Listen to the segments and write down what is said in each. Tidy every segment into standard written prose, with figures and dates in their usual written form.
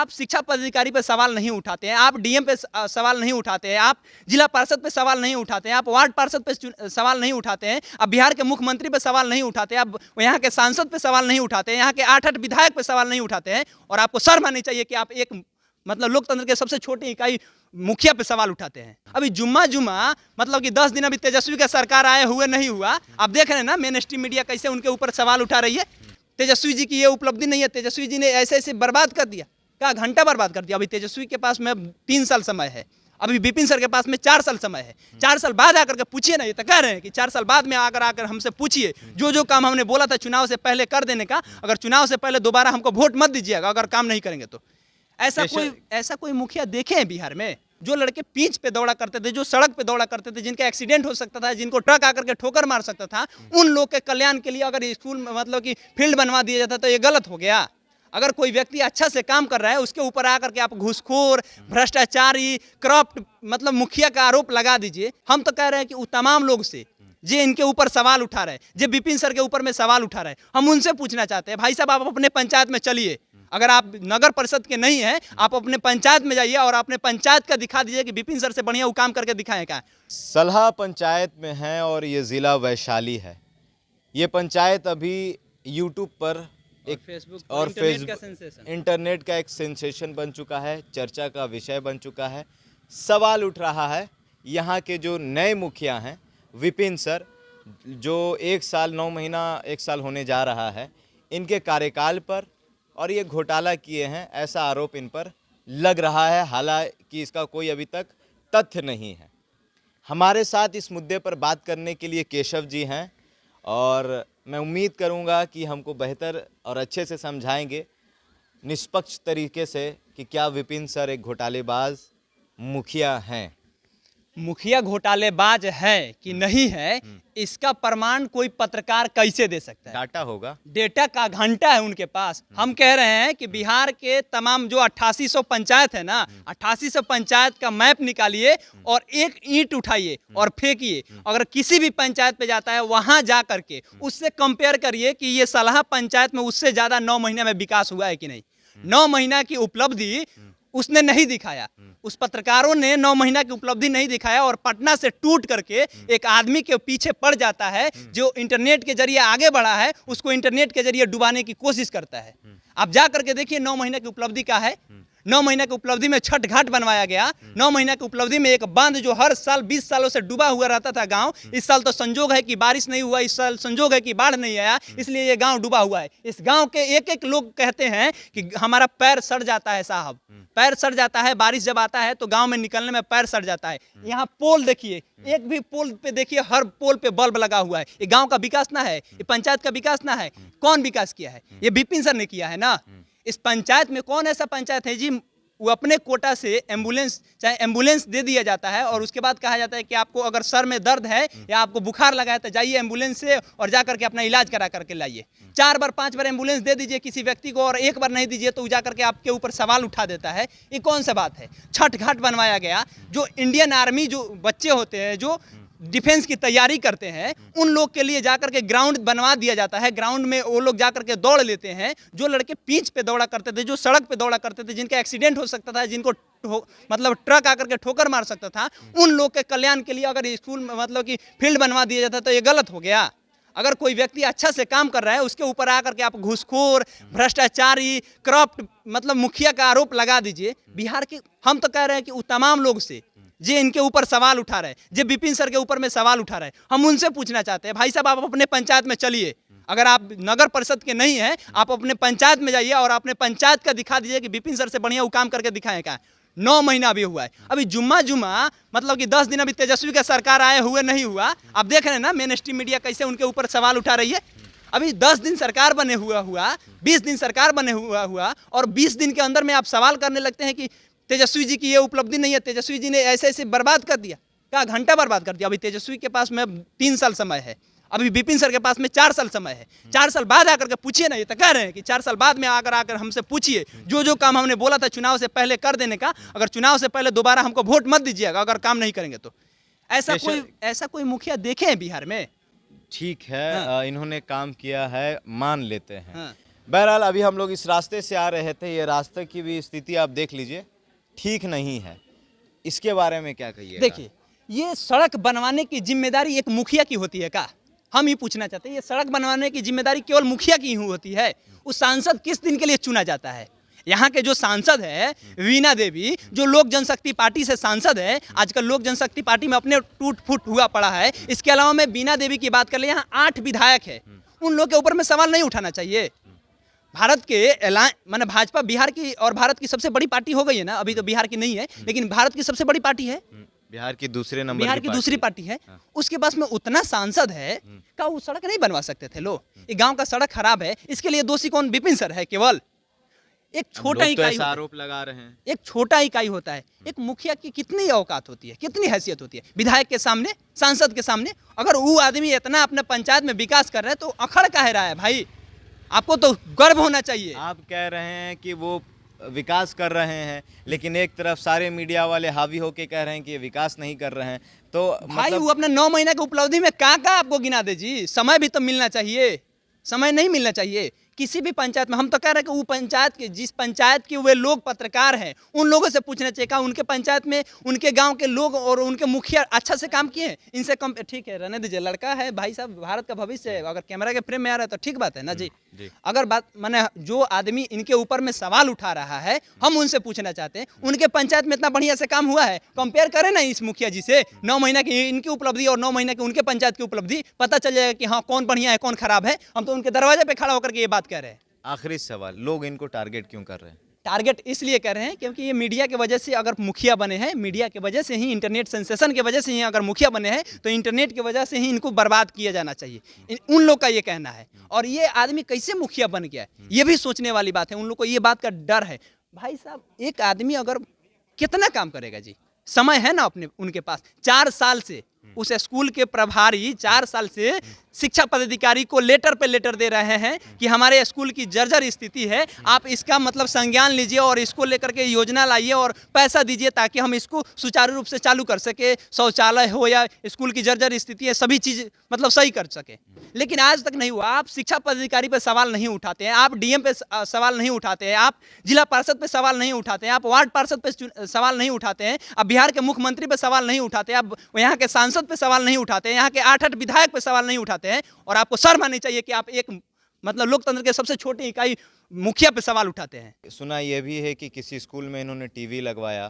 आप शिक्षा पदाधिकारी पे सवाल नहीं उठाते हैं, आप डीएम पे सवाल नहीं उठाते हैं, आप जिला पार्षद पे सवाल नहीं उठाते हैं, आप वार्ड पार्षद पे सवाल नहीं उठाते हैं, आप बिहार के मुख्यमंत्री पे सवाल नहीं उठाते हैं, आप यहाँ के सांसद पे सवाल नहीं उठाते हैं, यहाँ के 8-8 विधायक पे सवाल नहीं उठाते हैं, और आपको शर्म आनी चाहिए कि आप एक मतलब लोकतंत्र के सबसे छोटी इकाई मुखिया पे सवाल उठाते हैं। अभी जुम्मा मतलब कि 10 दिन अभी तेजस्वी का सरकार आए हुए नहीं हुआ, आप देख रहे हैं ना मेन स्ट्रीम मीडिया कैसे उनके ऊपर सवाल उठा रही है। तेजस्वी जी की ये उपलब्धि नहीं है, तेजस्वी जी ने ऐसे ऐसे बर्बाद कर दिया, क्या घंटा बर्बाद कर दिया। अभी तेजस्वी के पास में 3 साल समय है, अभी विपिन सर के पास में 4 साल समय है। 4 साल बाद आकर के पूछिए ना, ये तो कह रहे हैं कि 4 साल बाद में आकर हमसे पूछिए, जो काम हमने बोला था चुनाव से पहले कर देने का, अगर चुनाव से पहले दोबारा हमको वोट मत दीजिएगा अगर काम नहीं करेंगे तो। ऐसा कोई मुखिया देखे हैं बिहार में? जो लड़के पिच पे दौड़ा करते थे, जो सड़क पे दौड़ा करते थे, जिनका एक्सीडेंट हो सकता था, जिनको ट्रक आकर के ठोकर मार सकता था, उन लोग के कल्याण के लिए अगर स्कूल में मतलब कि फील्ड बनवा दिया जाता तो ये गलत हो गया। अगर कोई व्यक्ति अच्छा से काम कर रहा है उसके ऊपर आकर के आप घूसखोर, भ्रष्टाचारी, करप्ट मतलब मुखिया का आरोप लगा दीजिए। हम तो कह रहे हैं कि वो तमाम लोग से जे इनके ऊपर सवाल उठा रहे हैं, जे विपिन सर के ऊपर में सवाल उठा रहे हैं, हम उनसे पूछना चाहते हैं, भाई साहब आप अपने पंचायत में चलिए, अगर आप नगर परिषद के नहीं हैं आप अपने पंचायत में जाइए और अपने पंचायत का दिखा दीजिए कि विपिन सर से बढ़िया वो काम करके दिखाएं। क्या सलहा पंचायत में है और ये ज़िला वैशाली है। ये पंचायत अभी यूट्यूब पर एक फेसबुक इंटरनेट का एक सेंसेशन बन चुका है, चर्चा का विषय बन चुका है। सवाल उठ रहा है यहाँ के जो नए मुखिया हैं विपिन सर, जो 1 साल 9 महीना 1 साल होने जा रहा है, इनके कार्यकाल पर, और ये घोटाला किए हैं ऐसा आरोप इन पर लग रहा है, हालांकि इसका कोई अभी तक तथ्य नहीं है। हमारे साथ इस मुद्दे पर बात करने के लिए केशव जी हैं और मैं उम्मीद करूंगा कि हमको बेहतर और अच्छे से समझाएंगे निष्पक्ष तरीके से कि क्या विपिन सर एक घोटालेबाज मुखिया हैं। मुखिया घोटालेबाज है कि नहीं है, इसका प्रमाण कोई पत्रकार कैसे दे सकता है? डाटा होगा, डेटा का घंटा है उनके पास। हम कह रहे हैं कि बिहार के तमाम जो 8800 पंचायत है ना, 8800 पंचायत का मैप निकालिए और एक ईंट उठाइए और फेंकिए, अगर किसी भी पंचायत पे जाता है वहां जा करके उससे कंपेयर करिए कि ये सलहा पंचायत में उससे ज्यादा 9 महीने में विकास हुआ है कि नहीं। 9 महीना की उपलब्धि उसने नहीं दिखाया, उस पत्रकारों ने 9 महीना की उपलब्धि नहीं दिखाया, और पटना से टूट करके एक आदमी के पीछे पड़ जाता है जो इंटरनेट के जरिए आगे बढ़ा है, उसको इंटरनेट के जरिए डुबाने की कोशिश करता है। आप जा करके देखिए 9 महीने की उपलब्धि क्या है। 9 महीने की उपलब्धि में छठ घाट बनवाया गया। 9 महीने की उपलब्धि में एक बांध जो हर साल 20 सालों से डूबा हुआ रहता था गांव, इस साल तो संजोग है कि बारिश नहीं हुआ, इस साल संजोग है कि बाढ़ नहीं आया, इसलिए ये गांव डूबा हुआ है। इस गांव के एक लोग कहते हैं कि हमारा पैर सड़ जाता है साहब, पैर सड़ जाता है, बारिश जब आता है तो गांव में निकलने में पैर सड़ जाता है। यहाँ पोल देखिए, एक भी पोल पे देखिए, हर पोल पे बल्ब लगा हुआ है। ये गांव का विकास ना है, ये पंचायत का विकास ना है। कौन विकास किया है? ये विपिन सर ने किया है ना। इस पंचायत में कौन ऐसा पंचायत है जी वो अपने कोटा से एम्बुलेंस, चाहे एम्बुलेंस दे दिया जाता है और उसके बाद कहा जाता है कि आपको अगर सर में दर्द है या आपको बुखार लगा है तो जाइए एम्बुलेंस से और जा करके अपना इलाज करा करके लाइए। 4 बार 5 बार एम्बुलेंस दे दीजिए किसी व्यक्ति को और 1 बार नहीं दीजिए तो जा करके आपके ऊपर सवाल उठा देता है। ये कौन सा बात है? छठ घाट बनवाया गया, जो इंडियन आर्मी जो बच्चे होते हैं जो डिफेंस की तैयारी करते हैं उन लोग के लिए जाकर के ग्राउंड बनवा दिया जाता है। ग्राउंड में वो लोग जाकर के दौड़ लेते हैं। जो लड़के पिच पे दौड़ा करते थे, जो सड़क पे दौड़ा करते थे, जिनका एक्सीडेंट हो सकता था, जिनको मतलब ट्रक आकर के ठोकर मार सकता था, उन लोग के कल्याण के लिए अगर स्कूल में मतलब कि फील्ड बनवा दिया जाता तो ये गलत हो गया। अगर कोई व्यक्ति अच्छा से काम कर रहा है उसके ऊपर आकर के आप घूसखोर, भ्रष्टाचारी, करप्ट मतलब मुखिया का आरोप लगा दीजिए। बिहार के हम तो कह रहे हैं कि वो तमाम लोग से जे इनके ऊपर सवाल उठा रहे हैं, जे विपिन सर के ऊपर में सवाल उठा रहे हैं, हम उनसे पूछना चाहते हैं, भाई साहब आप अपने पंचायत में चलिए, अगर आप नगर परिषद के नहीं हैं आप अपने पंचायत में जाइए और अपने पंचायत का दिखा दीजिए कि विपिन सर से बढ़िया वो काम करके दिखाएं। क्या 9 महीना अभी हुआ है। अभी जुम्मा मतलब कि 10 दिन अभी तेजस्वी का सरकार आए हुए नहीं हुआ, आप देख रहे हैं ना मेन स्ट्रीम मीडिया कैसे उनके ऊपर सवाल उठा रही है। अभी 10 दिन सरकार बने हुआ 20 दिन सरकार बने हुआ और 20 दिन के अंदर में आप सवाल करने लगते हैं कि तेजस्वी जी की ये उपलब्धि नहीं है, तेजस्वी जी ने ऐसे ऐसे बर्बाद कर दिया। क्या घंटा बर्बाद कर दिया। अभी तेजस्वी के पास में 3 साल समय है, अभी विपिन सर के पास में 4 साल समय है। 4 साल बाद आकर के पूछिए ना, ये तो कह रहे हैं कि 4 साल बाद में आकर हमसे पूछिए, जो काम हमने बोला था चुनाव से पहले कर देने का, अगर चुनाव से पहले दोबारा हमको वोट मत दीजिएगा अगर काम नहीं करेंगे तो। ऐसा कोई मुखिया देखे हैं बिहार में? ठीक है। हाँ। इन्होंने काम किया है मान लेते हैं। हाँ। बहरहाल अभी हम लोग इस रास्ते से आ रहे थे, ये रास्ते की भी स्थिति आप देख लीजिए, ठीक नहीं है। इसके बारे में क्या कहिए? देखिए, ये सड़क बनवाने की जिम्मेदारी एक मुखिया की होती है क्या? हम ये पूछना चाहते हैं, ये सड़क बनवाने की जिम्मेदारी केवल मुखिया की ही होती है? उस सांसद किस दिन के लिए चुना जाता है? यहाँ के जो सांसद है वीणा देवी, जो लोक जनशक्ति पार्टी से सांसद है, आजकल लोक जनशक्ति पार्टी में अपने टूट फूट हुआ पड़ा है। इसके अलावा मैं वीणा देवी की बात कर ले, यहाँ 8 विधायक है, उन लोग के ऊपर में सवाल नहीं उठाना चाहिए? भारत के माने भाजपा बिहार की और भारत की सबसे बड़ी पार्टी हो गई है ना, अभी तो बिहार की नहीं है लेकिन भारत की सबसे बड़ी पार्टी है, बिहार की दूसरे नंबर बिहार की दूसरी पार्टी है। उसके पास में उतना सांसद है, क्या वो सड़क नहीं बनवा सकते थे लोग? ये गांव का सड़क खराब है, इसके लिए दोषी कौन? विपिन सर है केवल? एक छोटा इकाई, आरोप लगा रहे हैं, एक छोटा इकाई होता है। एक मुखिया की कितनी औकात होती है, कितनी हैसियत होती है विधायक के सामने, सांसद के सामने? अगर वो आदमी इतना अपने पंचायत में विकास कर रहे हैं तो अखड़ काहे रहा है भाई? आपको तो गर्व होना चाहिए। आप कह रहे हैं कि वो विकास कर रहे हैं, लेकिन एक तरफ सारे मीडिया वाले हावी होके कह रहे हैं कि ये विकास नहीं कर रहे हैं। तो भाई वो अपने 9 महीने की उपलब्धि में कहाँ आपको गिना दे जी? समय भी तो मिलना चाहिए, समय नहीं मिलना चाहिए किसी भी पंचायत में? हम तो कह रहे हैं कि वो पंचायत के, जिस पंचायत के वे लोग पत्रकार हैं, उन लोगों से पूछना चाहिए क्या उनके पंचायत में उनके गांव के लोग और उनके मुखिया अच्छा से काम किए हैं? इनसे कम ठीक है, रहने दीजिए, लड़का है भाई साहब, भारत का भविष्य है, अगर कैमरा के फ्रेम में आ रहा है तो ठीक बात है ना जी। अगर बात माने जो आदमी इनके ऊपर में सवाल उठा रहा है, हम उनसे पूछना चाहते हैं उनके पंचायत में इतना बढ़िया से काम हुआ है? कंपेयर करें ना इस मुखिया जी से, 9 महीने की इनकी उपलब्धि और 9 महीने की उनके पंचायत की उपलब्धि, पता चल जाएगा कि हाँ कौन बढ़िया है कौन खराब है। हम तो उनके दरवाजे पे खड़ा होकर के ये बात कह रहे हैं। आखिरी सवाल, लोग इनको टारगेट क्यों कर रहे हैं? टारगेट इसलिए कर रहे हैं क्योंकि ये मीडिया की वजह से अगर मुखिया बने हैं, मीडिया की वजह से ही, इंटरनेट सेंसेशन की वजह से ही अगर मुखिया बने हैं, तो इंटरनेट की वजह से ही इनको बर्बाद किया जाना चाहिए, उन लोग का ये कहना है। और ये आदमी कैसे मुखिया बन गया, ये भी सोचने वाली बात है। उन लोग को ये बात का डर है। भाई साहब, एक आदमी अगर कितना काम करेगा जी? समय है ना अपने उनके पास। 4 साल से उस स्कूल के प्रभारी 4 साल से शिक्षा पदाधिकारी को लेटर पे लेटर दे रहे हैं कि हमारे स्कूल की जर्जर स्थिति है, आप इसका मतलब संज्ञान लीजिए और इसको लेकर के योजना लाइए और पैसा दीजिए ताकि हम इसको सुचारू रूप से चालू कर सके, शौचालय हो या स्कूल की जर्जर स्थिति है, सभी चीज़ मतलब सही कर सके। लेकिन आज तक नहीं हुआ। आप शिक्षा पदाधिकारी पे सवाल नहीं उठाते हैं, आप डीएम पे सवाल नहीं उठाते हैं, आप जिला पार्षद पे सवाल नहीं उठाते हैं, आप वार्ड पार्षद पे सवाल नहीं उठाते हैं, आप बिहार के मुख्यमंत्री पे सवाल नहीं उठाते, आप यहाँ के सांसद पे सवाल नहीं उठाते हैं, यहाँ के 8-8 विधायक पे सवाल नहीं उठाते हैं। और आपको शर्म आनी चाहिए कि आप एक मतलब लोकतंत्र के सबसे छोटी इकाई मुखिया पे सवाल उठाते हैं। सुना यह भी है कि किसी स्कूल में इन्होंने टीवी लगवाया,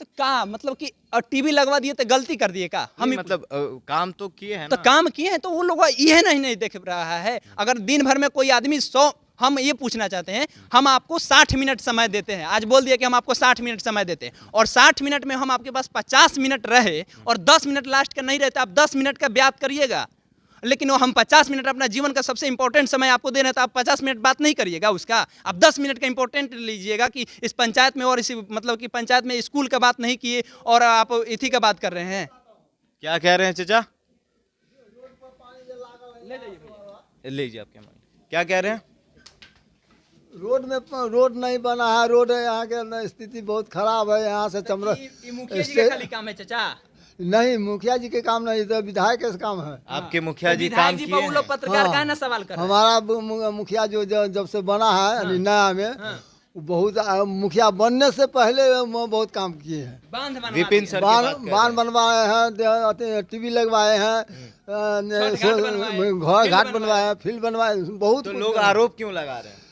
तो क्या मतलब कि टीवी लगवा दिए तो गलती कर दिए का? हम मतलब काम तो किए हैं तो ना? काम किए हैं, तो वो लोग ये नहीं देख रहा है। अगर दिन भर में कोई आदमी 100, हम ये पूछना चाहते हैं, हम आपको 60 मिनट समय देते हैं, आज बोल दिया कि हम आपको 60 मिनट समय देते हैं, और 60 मिनट में हम आपके पास 50 मिनट रहे और 10 मिनट लास्ट का नहीं रहता, आप 10 मिनट का ब्यात करिएगा। लेकिन वो हम 50 मिनट अपना जीवन का सबसे इंपॉर्टेंट समय आपको दे रहे हैं, तो आप 50 मिनट बात नहीं करिएगा उसका, आप 10 मिनट का इंपॉर्टेंट लीजिएगा कि इस पंचायत में और इसी मतलब कि पंचायत में स्कूल का बात नहीं किए और आप इथी का बात कर रहे हैं। क्या कह रहे हैं चाचा? लीजिए आपके मन, क्या कह रहे हैं? रोड नहीं बना है, रोड यहाँ के स्थिति बहुत खराब है। यहाँ से चमरा मुखिया जी का खाली काम है चाचा? नहीं, मुखिया जी के काम नहीं, तो विधायक के काम है। आपके मुखिया जी विधायक काम जी किए पर वो लोग हैं? पत्रकार का ना सवाल कर रहे हैं। हमारा मुखिया जो जब से बना है नया में, वो बहुत मुखिया बनने से पहले वो बहुत काम किए हैं। बांध बनवा विपिन दिए। सर की बात कर रहे बांध हैं। बनवाए हैं, टीवी लगवाए हैं, घर घाट बनवाए हैं, फील्ड बनवाए, बहुत तो कुछ लोग आरोप क्यों लगा रहे हैं?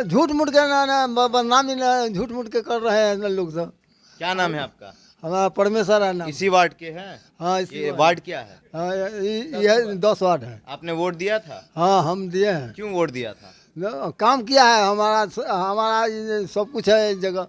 झूठ मूठ के ना बदनामी झूठ मूठ के कर रहे हैं लोग सब। क्या नाम है आपका? हमारा परमेश्वर है नाम। इसी वार्ड के हैं? हाँ, ये वार्ड क्या है? हाँ, ये 10 वार्ड है। आपने वोट दिया था? हाँ, हम दिए हैं। क्यों वोट दिया था? काम किया है, हमारा ये सब कुछ है इस जगह।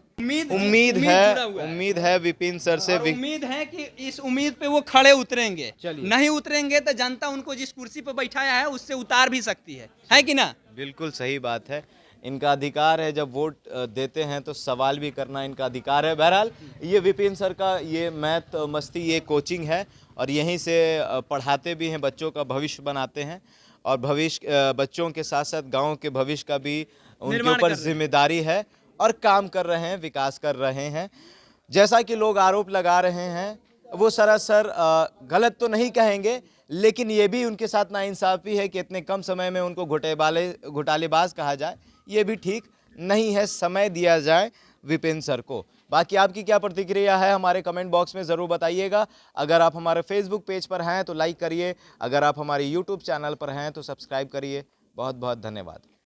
उम्मीद है विपिन सर से और उम्मीद है कि इस उम्मीद पे वो खड़े उतरेंगे। नहीं उतरेंगे तो जनता उनको जिस कुर्सी पे बैठाया है उससे उतार भी सकती है कि ना? बिल्कुल सही बात है। इनका अधिकार है, जब वोट देते हैं तो सवाल भी करना इनका अधिकार है। बहरहाल ये विपिन सर का ये मैथ मस्ती ये कोचिंग है और यहीं से पढ़ाते भी हैं, बच्चों का भविष्य बनाते हैं और भविष्य बच्चों के साथ साथ गांव के भविष्य का भी उनके ऊपर जिम्मेदारी है और काम कर रहे हैं, विकास कर रहे हैं। जैसा कि लोग आरोप लगा रहे हैं वो सरासर गलत तो नहीं कहेंगे, लेकिन ये भी उनके साथ नाइंसाफ़ी है कि इतने कम समय में उनको घोटालेबाज कहा जाए, ये भी ठीक नहीं है। समय दिया जाए विपिन सर को। बाकी आपकी क्या प्रतिक्रिया है हमारे कमेंट बॉक्स में ज़रूर बताइएगा। अगर आप हमारे फेसबुक पेज पर हैं तो लाइक करिए, अगर आप हमारे यूट्यूब चैनल पर हैं तो सब्सक्राइब करिए। बहुत बहुत धन्यवाद।